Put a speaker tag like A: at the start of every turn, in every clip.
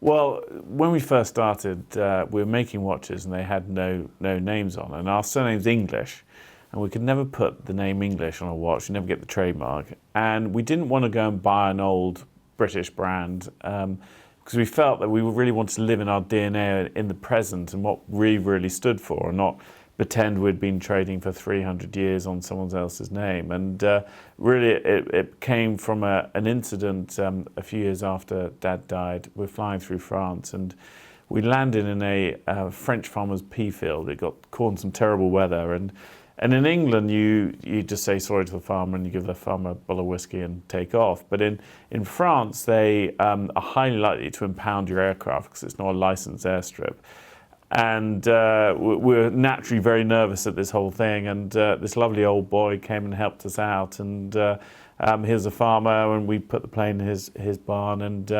A: Well, when we first started, we were making watches and they had no names on, and our surname's English, and we could never put the name English on a watch. We never get the trademark, and we didn't want to go and buy an old British brand because we felt that we really wanted to live in our DNA in the present and what we really stood for, and not pretend we'd been trading for 300 years on someone else's name. And really it came from an incident a few years after Dad died. We're flying through France and we landed in a French farmer's pea field. It got caught in some terrible weather, and in England you just say sorry to the farmer and you give the farmer a bottle of whiskey and take off. But in France they are highly likely to impound your aircraft because it's not a licensed airstrip. And we were naturally very nervous at this whole thing, and this lovely old boy came and helped us out, and he was a farmer, and we put the plane in his barn, and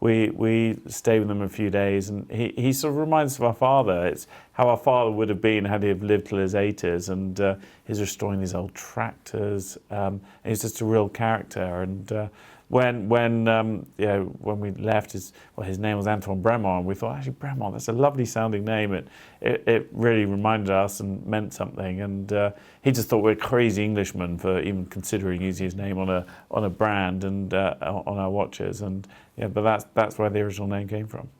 A: we stayed with him a few days, and he sort of reminds us of our father. It's how our father would have been had he have lived till his 80s, and he's restoring these old tractors. He's just a real character, and when we left, his name was Antoine Bremont, and we thought, actually, Bremont, that's a lovely sounding name. It really reminded us and meant something, and he just thought we're crazy Englishmen for even considering using his name on a brand and on our watches, and but that's where the original name came from.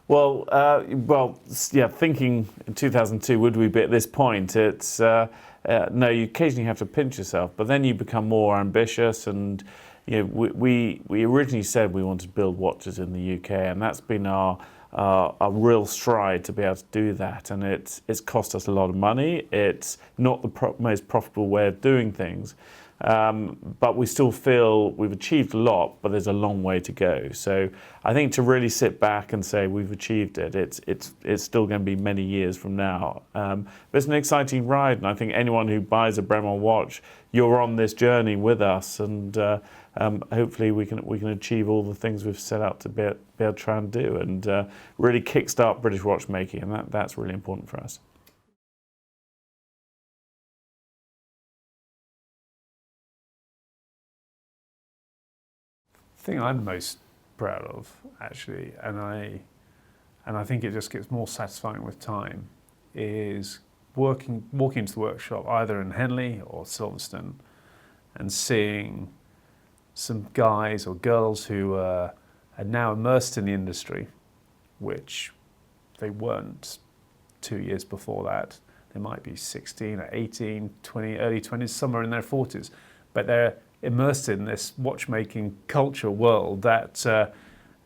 A: Well, thinking in 2002, would we be at this point? It's no. You occasionally have to pinch yourself, but then you become more ambitious. And we originally said we wanted to build watches in the UK, and that's been our real stride to be able to do that. And it's cost us a lot of money. It's not the most profitable way of doing things. But we still feel we've achieved a lot, but there's a long way to go. So I think to really sit back and say we've achieved it, it's still going to be many years from now. But it's an exciting ride, and I think anyone who buys a Bremont watch, you're on this journey with us, and hopefully we can achieve all the things we've set out to be able to try and do, and really kickstart British watchmaking, and that's really important for us.
B: The thing I'm most proud of, actually, and I think it just gets more satisfying with time, is walking into the workshop either in Henley or Silverstone and seeing some guys or girls who are now immersed in the industry, which they weren't 2 years before that. They might be 16 or 18, 20, early 20s, somewhere in their 40s, but they're immersed in this watchmaking culture world that,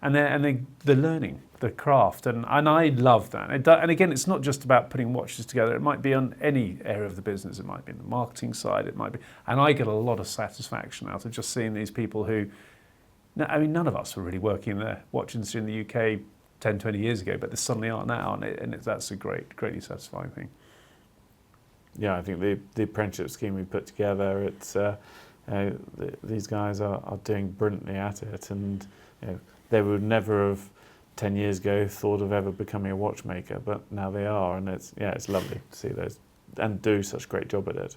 B: and they're learning the craft, and I love that. And again, it's not just about putting watches together. It might be on any area of the business. It might be in the marketing side. It might be, and I get a lot of satisfaction out of just seeing these people who, I mean, none of us were really working in the watch industry in the UK 10, 20 years ago, but they suddenly are now, and that's a greatly satisfying thing.
A: Yeah, I think the apprenticeship scheme we put together, it's these guys are doing brilliantly at it, and they would never have 10 years ago thought of ever becoming a watchmaker, but now they are, and it's lovely to see those and do such a great job at it.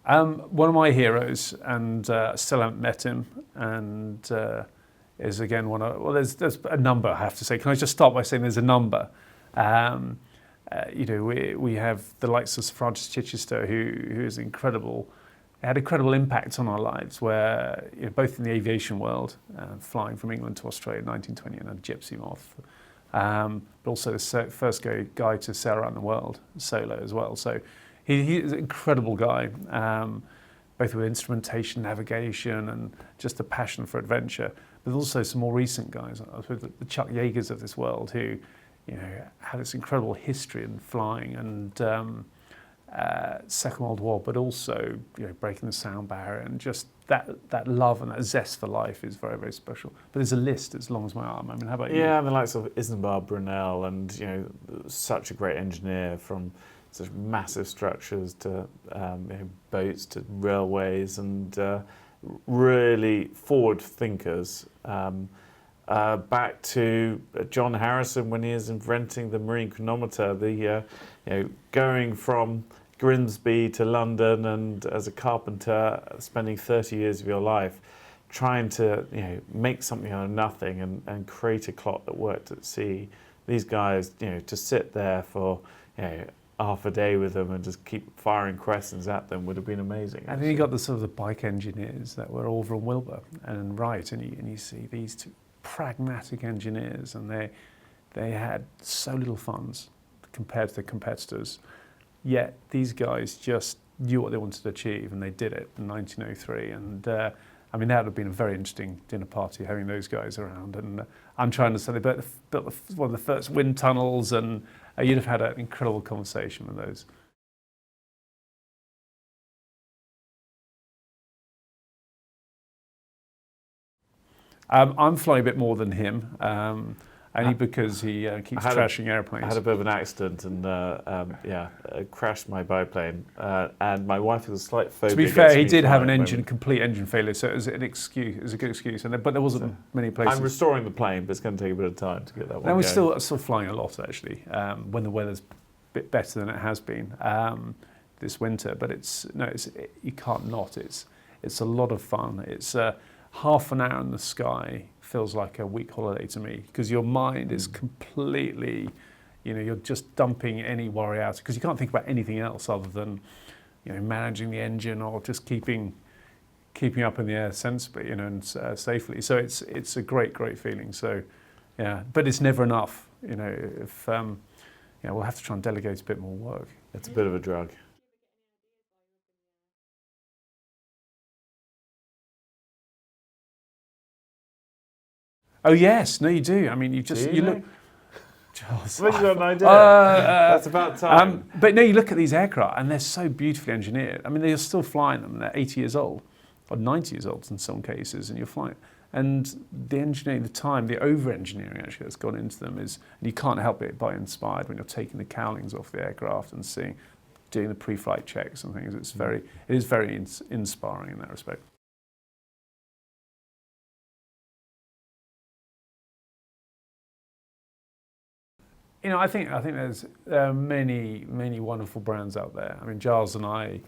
B: One of my heroes, and still haven't met him, and is again one of, well, there's a number, I have to say. Can I just start by saying there's a number? We have the likes of Sir Francis Chichester, who is incredible, had an incredible impact on our lives, where both in the aviation world, flying from England to Australia in 1920 in a Gypsy Moth, but also the first guy to sail around the world solo as well. So he is an incredible guy, both with instrumentation, navigation, and just a passion for adventure. But also some more recent guys, the Chuck Yeagers of this world, who had this incredible history in flying and Second World War, but also breaking the sound barrier, and just that love and that zest for life is very, very special. But there's a list as long as my arm. I mean, how about you?
A: Yeah, the likes of Isambard Brunel, and such a great engineer, from such massive structures to boats to railways, and really forward thinkers. back to John Harrison when he is inventing the marine chronometer, going from Grimsby to London, and as a carpenter spending 30 years of your life trying to make something out of nothing and create a clock that worked at sea. These guys, to sit there for half a day with them and just keep firing questions at them would have been amazing.
B: And then you got the sort of the bike engineers that were Orver and Wilbur and Wright, and you see these two pragmatic engineers, and they had so little funds compared to the competitors, yet these guys just knew what they wanted to achieve, and they did it in 1903. And I mean, that would have been a very interesting dinner party having those guys around. And I'm trying to say they built one of the first wind tunnels, and you'd have had an incredible conversation with those. I'm flying a bit more than him, only because he keeps trashing airplanes.
A: I had a bit of an accident and crashed my biplane, and my wife was a slight phobia.
B: To be fair, he did have an complete engine failure, so it was an excuse. It was a good excuse, but there wasn't many places.
A: I'm restoring the plane, but it's going to take a bit of time to get that one
B: going.
A: We're
B: still flying a lot actually, when the weather's a bit better than it has been this winter. But you can't not. It's a lot of fun. It's half an hour in the sky feels like a week holiday to me, because your mind is completely, you're just dumping any worry out, because you can't think about anything else other than, managing the engine or just keeping up in the air sensibly, and safely. So it's a great feeling. So, yeah, but it's never enough. If we'll have to try and delegate a bit more work.
A: It's a bit of a drug.
B: Oh yes, no, you do. I mean, you look.
A: Charles, I've got an idea. That's about time.
B: But no, you look at these aircraft, and they're so beautifully engineered. I mean, they're still flying them. They're 80 years old, or 90 years old in some cases, and you're flying. And the engineering, the time, the over-engineering actually that's gone into them and you can't help it but inspired when you're taking the cowlings off the aircraft and doing the pre-flight checks and things. It is very inspiring in that respect. I think there's many wonderful brands out there. I mean, Giles and I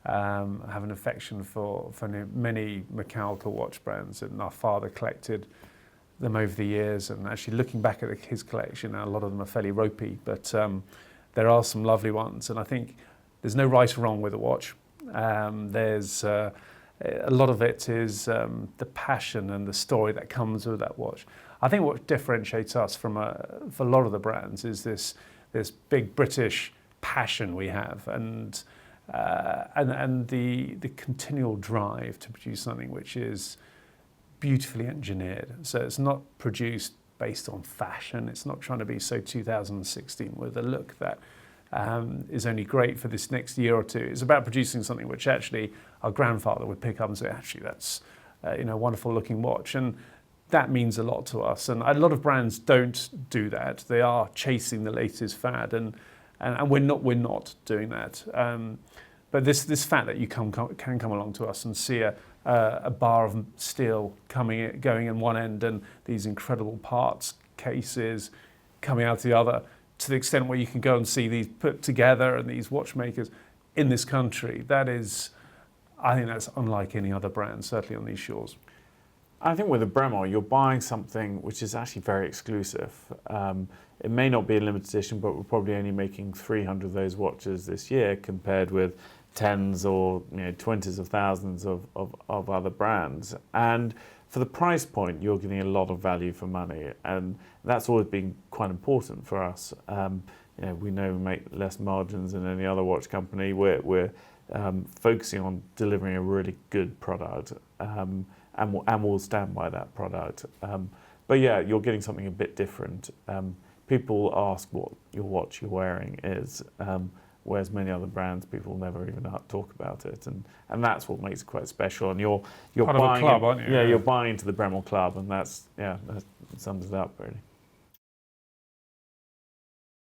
B: have an affection for many mechanical watch brands, and our father collected them over the years. And actually, looking back at his collection, a lot of them are fairly ropey, but there are some lovely ones. And I think there's no right or wrong with a watch. There's a lot of it is the passion and the story that comes with that watch. I think what differentiates us for a lot of the brands is this big British passion we have, and the continual drive to produce something which is beautifully engineered. So it's not produced based on fashion. It's not trying to be so 2016 with a look that is only great for this next year or two. It's about producing something which actually our grandfather would pick up and say, actually, that's a wonderful looking watch. And that means a lot to us. And a lot of brands don't do that. They are chasing the latest fad, and we're not doing that. But this fact that you can come along to us and see a bar of steel going in one end and these incredible parts cases coming out the other, to the extent where you can go and see these put together and these watchmakers in this country, I think that's unlike any other brand, certainly on these shores.
A: I think with a Bremont, you're buying something which is actually very exclusive. It may not be a limited edition, but we're probably only making 300 of those watches this year, compared with tens or 20s of thousands of other brands. And for the price point, you're getting a lot of value for money, and that's always been quite important for us. We know we make less margins than any other watch company. We're focusing on delivering a really good product. And we'll stand by that product. But yeah, you're getting something a bit different. People ask what your watch you're wearing is, whereas many other brands, people never even talk about it, and that's what makes it quite special. And you're
B: part
A: buying
B: of a club, aren't you?
A: Yeah, you're buying into the Bremont Club, and that sums it up really.